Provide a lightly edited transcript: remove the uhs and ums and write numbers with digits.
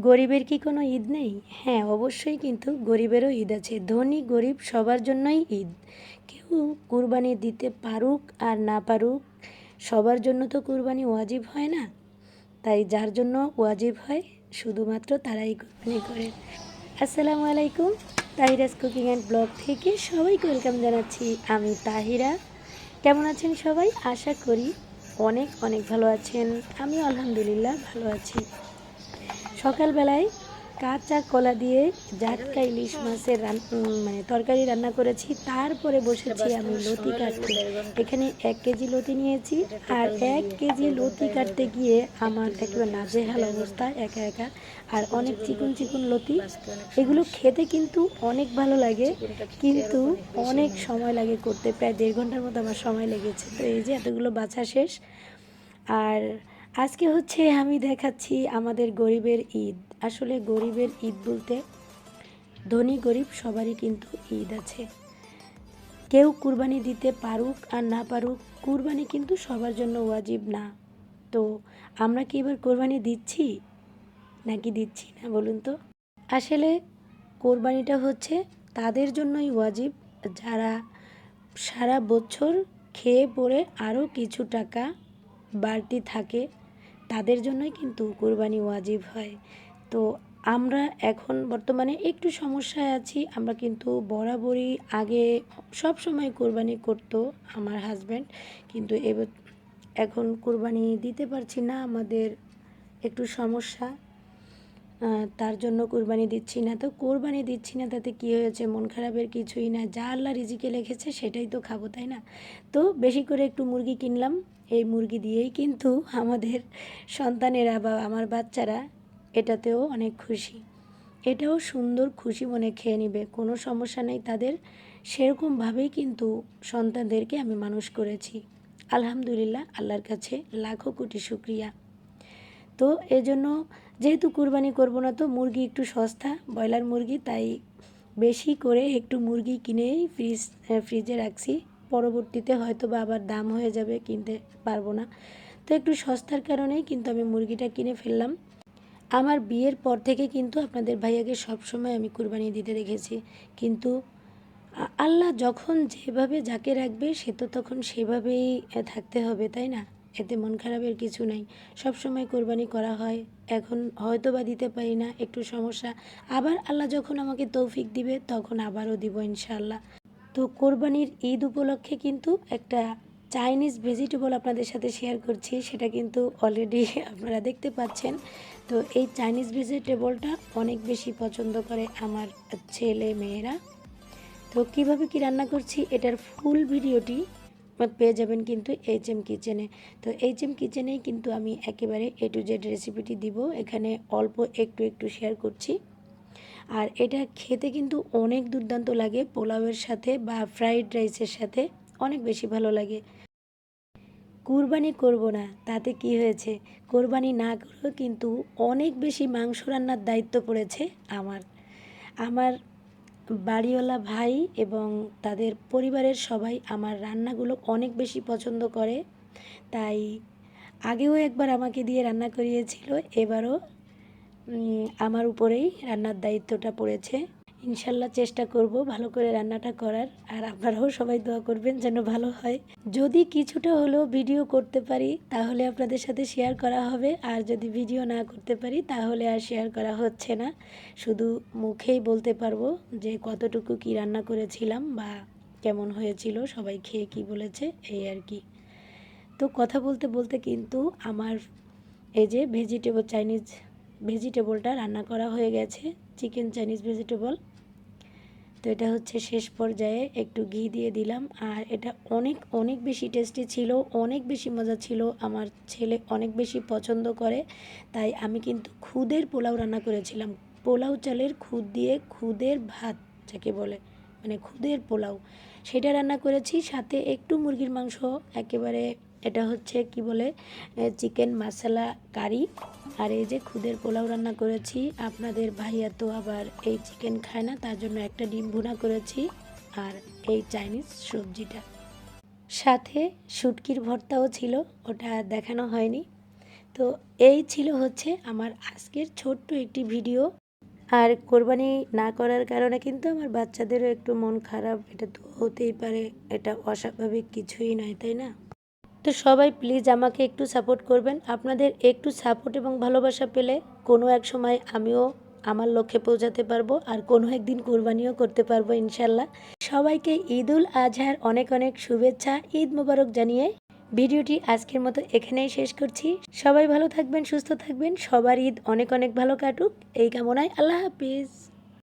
গরিবের কি কোনো ঈদ নেই? হ্যাঁ, অবশ্যই কিন্তু গরিবেরও ঈদ আছে। ধনী গরিব সবার জন্যই ঈদ। কেউ কুরবানি দিতে পারুক আর না পারুক, সবার জন্য তো কুরবানি ওয়াজিব হয় না। তাই যার জন্য ওয়াজিব হয় শুধুমাত্র তারাই কুরবানি করে। আসসালামু আলাইকুম, তাহিরাস কুকিং অ্যান্ড ব্লগ থেকে সবাইকে ওয়েলকাম জানাচ্ছি। আমি তাহিরা। কেমন আছেন সবাই? আশা করি অনেক অনেক ভালো আছেন। আমি আলহামদুলিল্লাহ ভালো আছি। সকালবেলায় কাঁচা কলা দিয়ে জাটকা ইলিশ মাছের তরকারি রান্না করেছি। তারপরে বসেছি আমি লতি কাটতে। এখানে 1 কেজি লতি নিয়েছি, আর 1 কেজি লতি কাটতে গিয়ে আমার একেবারে নাজেহাল অবস্থা একা একা। আর অনেক চিকন চিকন লতি, এগুলো খেতে কিন্তু অনেক ভালো লাগে, কিন্তু অনেক সময় লাগে করতে। প্রায় 1.5 ঘন্টার মতো আমার সময় লেগেছে। তো এই যে এতগুলো বাছা শেষ। আর আজকে হচ্ছে আমি দেখাচ্ছি আমাদের গরিবের ঈদ। আসলে গরিবের ঈদ বলতে ধনী গরিব সবারই কিন্তু ঈদ আছে। কেউ কুরবানি দিতে পারুক আর না পারুক, কুরবানি কিন্তু সবার জন্য ওয়াজিব না। তো আমরা কি এবার কোরবানি দিচ্ছি নাকি দিচ্ছি না বলুন তো? আসলে কোরবানিটা হচ্ছে তাদের জন্যই ওয়াজিব যারা সারা বছর খেয়ে পরে আরও কিছু টাকা বাড়তি থাকে, তাদের জন্যই কিন্তু কোরবানি ওয়াজিব হয়। তো আমরা এখন বর্তমানে একটু সমস্যায় আছি। আমরা কিন্তু বরাবরই আগে সব সময় কোরবানি করতো আমার হাজব্যান্ড, কিন্তু এখন কোরবানি দিতে পারছি না, আমাদের একটু সমস্যা। তার জন্য কোরবানি দিচ্ছি না। তো কোরবানি দিচ্ছি না তাতে কী হয়েছে? মন খারাপের কিছুই না। যা আল্লাহ রিজিকে লিখেছে সেটাই তো খাবো, তাই না? তো বেশি করে একটু মুরগি কিনলাম। এই মুরগি দিয়েই কিন্তু আমাদের সন্তানেরা বা আমার বাচ্চারা এটাতেও অনেক খুশি। এটাও সুন্দর খুশি মনে খেয়ে নেবে, কোনো সমস্যা নেই তাদের। সেরকমভাবেই কিন্তু সন্তানদেরকে আমি মানুষ করেছি। আলহামদুলিল্লাহ, আল্লাহর কাছে লাখো কোটি শুক্রিয়া। তো এজন্য যেহেতু কুরবানি করব না, তো মুরগি একটু সস্তা, ব্রয়লার মুরগি, তাই বেশি করে একটু মুরগি কিনেই ফ্রিজে রাখছি। পরবর্তীতে হয়তো বা আবার দাম হয়ে যাবে, কিনতে পারবো না। তো একটু সস্তার কারণেই কিন্তু আমি মুরগিটা কিনে ফেললাম। আমার বিয়ের পর থেকে কিন্তু আপনাদের ভাইয়াকে সবসময় আমি কুরবানি দিতে দেখেছি, কিন্তু আল্লাহ যখন যেভাবে যাকে রাখবে সে তো তখন সেভাবেই থাকতে হবে, তাই না? এতে মন খারাপের কিছু নাই। সব সময় কোরবানি করা হয়। এখন হয়তো বা দিতে পারি না, একটু সমস্যা। আবার আল্লাহ যখন আমাকে তৌফিক দিবে তখন আবারও দিব ইনশাআল্লাহ। তো কোরবানির ঈদ উপলক্ষে কিন্তু একটা চাইনিজ ভেজিটেবল আপনাদের সাথে শেয়ার করছি। সেটা কিন্তু অলরেডি আপনারা দেখতে পাচ্ছেন। তো এই চাইনিজ ভেজিটেবলটা অনেক বেশি পছন্দ করে আমার ছেলে মেয়েরা। তো কীভাবে কি রান্না করছি এটার ফুল ভিডিওটি পেয়ে যাবেন কিন্তু HM কিচেনে। তো HM কিচেনেই কিন্তু আমি একেবারে A to Z রেসিপিটি দিব। এখানে অল্প একটু একটু শেয়ার করছি। আর এটা খেতে কিন্তু অনেক দুর্দান্ত লাগে, পোলাওয়ের সাথে বা ফ্রাইড রাইসের সাথে অনেক বেশি ভালো লাগে। কুরবানি করব না তাতে কি হয়েছে? কোরবানি না করেও কিন্তু অনেক বেশি মাংস রান্নার দায়িত্ব পড়েছে আমার। আমার বাড়িওয়ালা ভাই এবং তাদের পরিবারের সবাই আমার রান্নাগুলো অনেক বেশি পছন্দ করে। তাই আগেও একবার আমাকে দিয়ে রান্না করিয়েছিল, এবারও আমার উপরেই রান্নার দায়িত্বটা পড়েছে। ইনশাল্লাহ চেষ্টা করব ভালো করে রান্নাটা করার, আর আপনারাও সবাই দোয়া করবেন যেন ভালো হয়। যদি কিছুটা হলেও ভিডিও করতে পারি তাহলে আপনাদের সাথে শেয়ার করা হবে, আর যদি ভিডিও না করতে পারি তাহলে আর শেয়ার করা হচ্ছে না। শুধু মুখেই বলতে পারবো যে কতটুকু কি রান্না করেছিলাম বা কেমন হয়েছিল, সবাই খেয়ে কি বলেছে, এই আর কি। তো কথা বলতে বলতে কিন্তু আমার এই যে চাইনিজ ভেজিটেবলটা রান্না করা হয়ে গেছে, চিকেন চাইনিজ ভেজিটেবল। তো এটা হচ্ছে শেষ পর্যায়ে একটু ঘি দিয়ে দিলাম, আর এটা অনেক অনেক বেশি টেস্টি ছিল, অনেক বেশি মজা ছিল। আমার ছেলে অনেক বেশি পছন্দ করে, তাই আমি কিন্তু খুদের পোলাও রান্না করেছিলাম। পোলাও চালের খুদ দিয়ে খুদের ভাত যাকে বলে, মানে খুদের পোলাও, সেটা রান্না করেছি। সাথে একটু মুরগির মাংস, একেবারে এটা হচ্ছে কি বলে, চিকেন মশলা কারি। আর এই যে খুদের পোলাও রান্না করেছি। আপনাদের ভাইয়া তো আবার এই চিকেন খায় না, তার জন্য একটা ডিম ভুনা করেছি, আর এই চাইনিজ সবজিটা। সাথে শুটকির ভর্তাও ছিল, ওটা দেখানো হয়নি। তো তো এই ছিল হচ্ছে আমার আজকের ছোট্ট একটি ভিডিও। আর কোরবানি না করার কারণে কিন্তু আমার বাচ্চাদেরও একটু মন খারাপ, এটা তো হতেই পারে, এটা অস্বাভাবিক কিছুই নয়, তাই না? তো সবাই প্লিজ আমাকে একটু সাপোর্ট করবেন। আপনাদের একটু সাপোর্ট এবং ভালোবাসা পেলে কোনো এক সময় আমিও আমার লক্ষ্যে পৌঁছাতে পারবো, আর কোনো একদিন কোরবানিও করতে পারবো ইনশাল্লাহ। সবাইকে ঈদ উল আজহার অনেক অনেক শুভেচ্ছা, ঈদ মোবারক জানিয়ে ভিডিওটি আজকের মতো এখানেই শেষ করছি। সবাই ভালো থাকবেন, সুস্থ থাকবেন, সবার ঈদ অনেক অনেক ভালো কাটুক এই কামনায়। আল্লাহ হাফিজ।